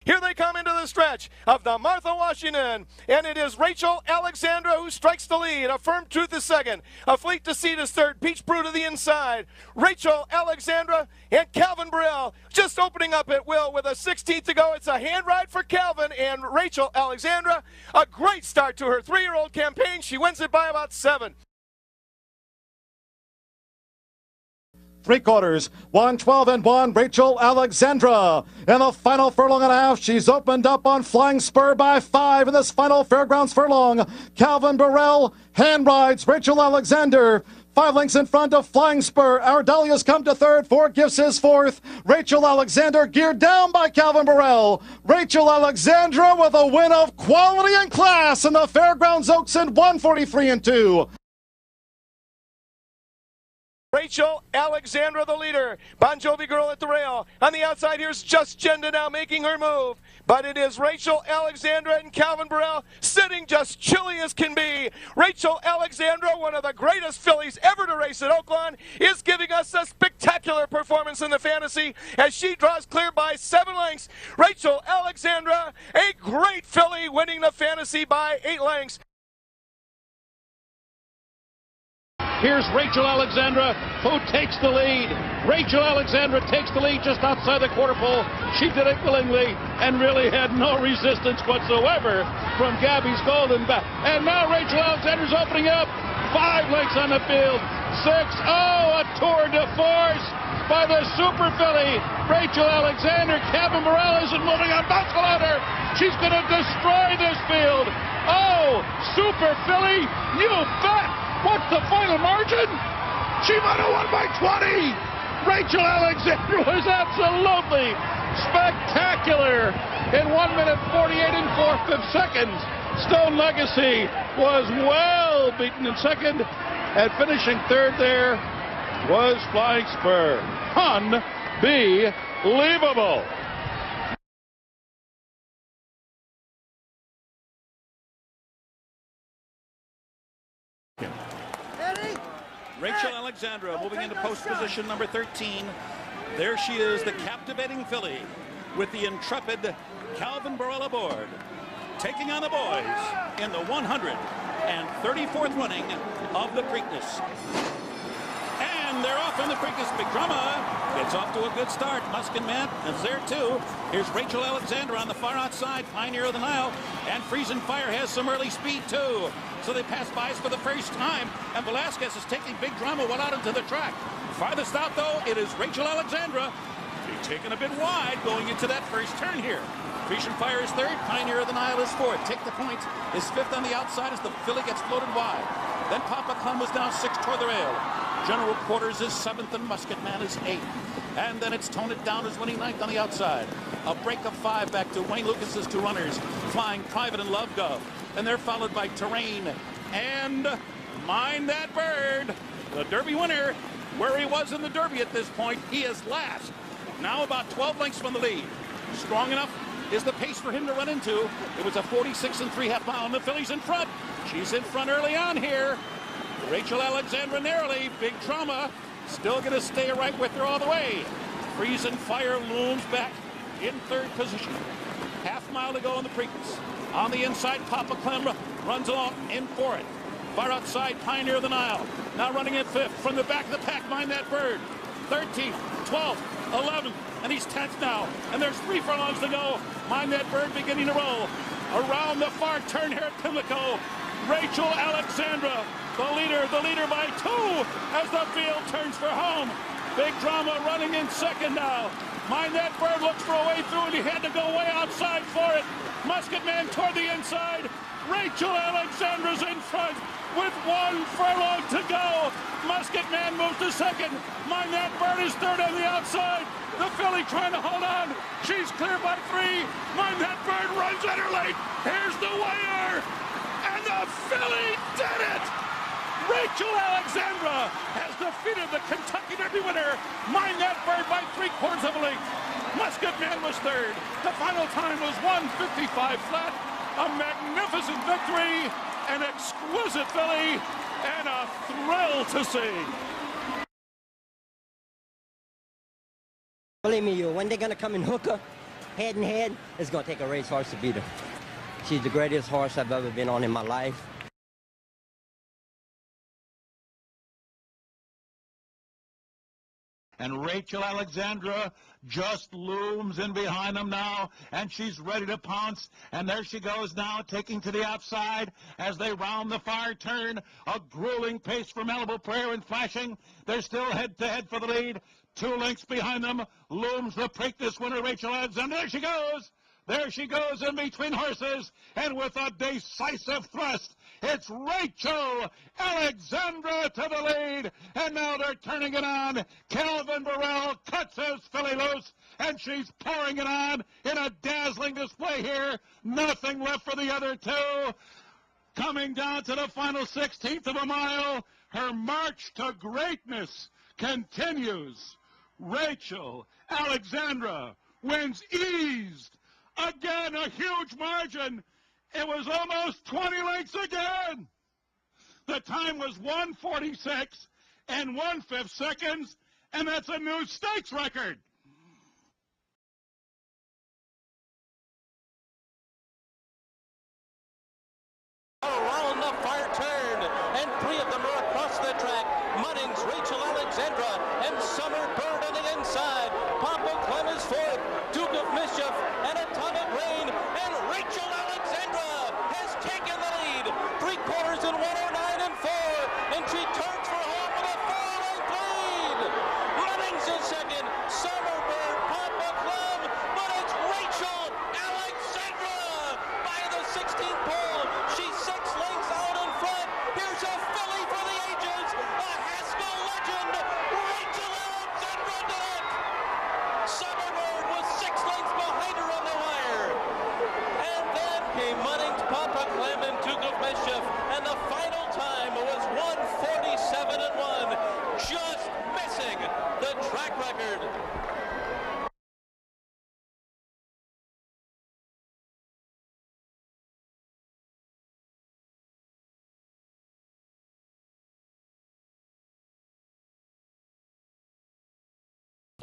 Here they come into the stretch of the Martha Washington, and it is Rachel Alexandra who strikes the lead. A Firm Truth is second. A Fleet Deceit is third. Peach Brew to the inside. Rachel Alexandra and Calvin Burrell just opening up at will with a 16th to go. It's a hand ride for Calvin and Rachel Alexandra. A great start to her 3-year-old campaign. She wins it by about 7. Three quarters, 112 and 1, Rachel Alexandra. In the final furlong and a half, she's opened up on Flying Spur by 5 in this final Fairgrounds furlong. Calvin Burrell hand rides Rachel Alexander. 5 lengths in front of Flying Spur. Our Dahlia's come to third. 4 Gifts is fourth. Rachel Alexander geared down by Calvin Burrell. Rachel Alexandra with a win of quality and class in the Fairgrounds Oaks in 143 and 2. Rachel Alexandra, the leader. Bon Jovi Girl at the rail. On the outside, here's Just Genda now making her move. But it is Rachel Alexandra and Calvin Burrell sitting just chilly as can be. Rachel Alexandra, one of the greatest fillies ever to race at Oakland, is giving us a spectacular performance in the fantasy as she draws clear by 7 lengths. Rachel Alexandra, a great filly, winning the fantasy by 8 lengths. Here's Rachel Alexandra, who takes the lead. Rachel Alexandra takes the lead just outside the quarter pole. She did it willingly and really had no resistance whatsoever from Gabby's Golden Bat. And now Rachel Alexandra's opening up. 5 lengths on the field. 6. Oh, a tour de force by the super filly. Rachel Alexander. Calvin Burrell isn't moving on. Bounce on her. She's going to destroy this field. Oh, super filly. You bet. What's the final margin? She might have won by 20. Rachel Alexandra was absolutely spectacular in 1 minute 48 and 4/5 seconds. Stone Legacy was well beaten in second, and finishing third there was Flying Spur. Unbelievable. Rachel Alexandra moving into post position number 13. There she is, the captivating filly with the intrepid Calvin Burrell aboard, taking on the boys in the 134th running of the Preakness. And they're off in the Preakness. Big Drama gets off to a good start. Muskin Man is there too. Here's Rachel Alexandra on the far outside, Pioneer of the Nile, and Freezing Fire has some early speed too. So they pass by us for the first time, and Velasquez is taking Big Drama well out into the track. Farthest out, though, it is Rachel Alexandra. She's taken a bit wide going into that first turn here. Freezing Fire is third, Pioneer of the Nile is fourth. Take the Point is fifth on the outside as the filly gets floated wide. Then Papa Clem was down 6 toward the rail. General Quarters is 7th, and Musket Man is 8th. And then it's Tone It Down is winning 9th on the outside. A break of 5 back to Wayne Lucas's 2 runners, Flying Private and Love Gov. And they're followed by Terrain and Mind That Bird. The Derby winner, where he was in the Derby at this point, he is last. Now about 12 lengths from the lead. Strong enough is the pace for him to run into. It was a 46 3/2 mile, and the filly's in front. She's in front early on here. Rachel Alexandra narrowly. Big Drama still going to stay right with her all the way. Freezing Fire looms back in third position. Half mile to go in the Preakness. On the inside, Papa Clem runs along in for it. Far outside, Pioneer of the Nile. Now running in 5th. From the back of the pack, Mind That Bird. 13th, 12th, 11th, and he's 10th now. And there's 3 furlongs to go. Mind That Bird beginning to roll. Around the far turn here at Pimlico. Rachel Alexandra, the leader by 2 as the field turns for home. Big Drama running in second now. Mind That Bird looks for a way through, and he had to go way outside for it. Musket Man toward the inside. Rachel Alexandra's in front with 1 furlong to go. Musket Man moves to second. Mind That Bird is third on the outside. The filly trying to hold on. She's clear by 3. Mind That Bird runs at her late. Here's the wire. And the filly did it! Rachel Alexandra has defeated the Kentucky Derby winner, Mind That Bird, by 3/4 of a length. Musket Man was third. The final time was 1:55 flat. A magnificent victory, an exquisite filly, and a thrill to see. Believe me, when they're gonna come and hook her, head and head, it's going to take a racehorse to beat her. She's the greatest horse I've ever been on in my life. And Rachel Alexandra just looms in behind them now, and she's ready to pounce. And there she goes now, taking to the outside as they round the far turn. A grueling pace for Malibu Prayer and Flashing. They're still head-to-head for the lead. 2 lengths behind them looms the Preakness winner, Rachel Alexandra. There she goes. There she goes in between horses, and with a decisive thrust, it's Rachel Alexandra to the lead, and now they're turning it on. Calvin Burrell cuts his filly loose, and she's pouring it on in a dazzling display here. Nothing left for the other two. Coming down to the final 16th of a mile, her march to greatness continues. Rachel Alexandra wins eased. Again, a huge margin. It was almost 20 lengths again. The time was 1:46 and 1/5 seconds, and that's a new stakes record. Around the far turn, and 3 of them are across the track. Munnings, Rachel Alexandra, and Summer Bird on the inside. Papa Clem is 4th, Duke of Mischief, and Atomic Rain, and Rachel Alexandra has taken the lead. 3/4 in 109 and 4, and she turns for home with a 4-length lead. Munnings is 2nd, Summer Bird, Papa Clem, but it's Rachel Alexandra by the 16th pole. She's 6 lengths out in front. Here's a filly for the ages, a Haskell legend. Rachel Alexandra did it. Summer Bird was 6 lengths behind her on the wire. And then came Munnings, Papa Clem, and Duke of Mischief. And the final time was 1:47 and 1, just missing the track record.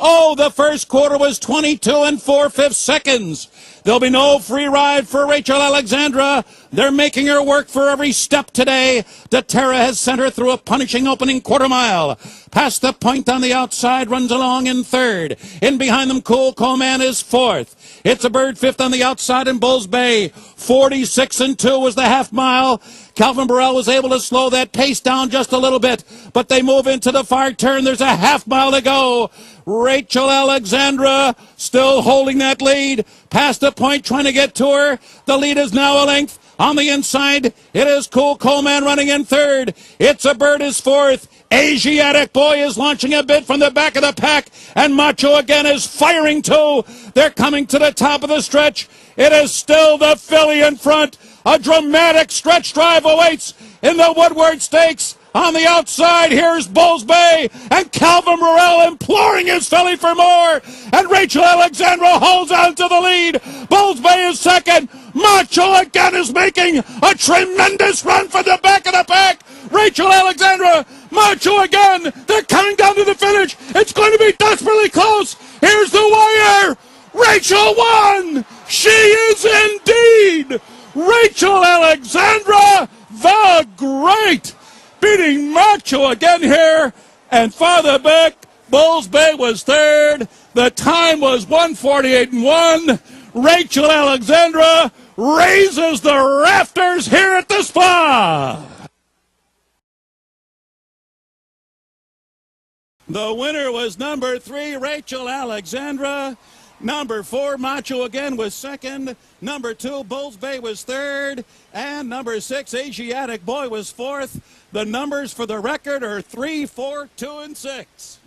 Oh, the first quarter was 22 and 4/5 seconds. There'll be no free ride for Rachel Alexandra. They're making her work for every step today. DeTerra has sent her through a punishing opening quarter mile. Past the point on the outside, runs along in 3rd. In behind them, Cool Coleman is 4th. It's a Bird 5th on the outside in Bulls Bay. 46 and 2 was the half mile. Calvin Burrell was able to slow that pace down just a little bit, but they move into the far turn. There's a half mile to go. Rachel Alexandra still holding that lead. Past the point, trying to get to her. The lead is now a length. On the inside, it is Cool Coleman running in 3rd. It's a Bird is 4th. Asiatic Boy is launching a bit from the back of the pack, and Macho again is firing too. They're coming to the top of the stretch. It is still the filly in front. A dramatic stretch drive awaits in the Woodward Stakes. On the outside, here's Bulls Bay, and Calvin Burrell imploring his filly for more. And Rachel Alexandra holds on to the lead. Bulls Bay is 2nd. Macho again is making a tremendous run for the back of the pack. Rachel Alexandra, Macho again. They're coming down to the finish. It's going to be desperately close. Here's the wire. Rachel won. She is indeed Rachel Alexandra the Great, beating Macho again here, and farther back, Bulls Bay was 3rd. The time was 1:48 and 1. Rachel Alexandra raises the rafters here at the Spa. The winner was number 3, Rachel Alexandra. Number 4, Macho again was 2nd. Number 2, Bulls Bay was 3rd. And number 6, Asiatic Boy was 4th. The numbers for the record are 3, 4, 2, and 6.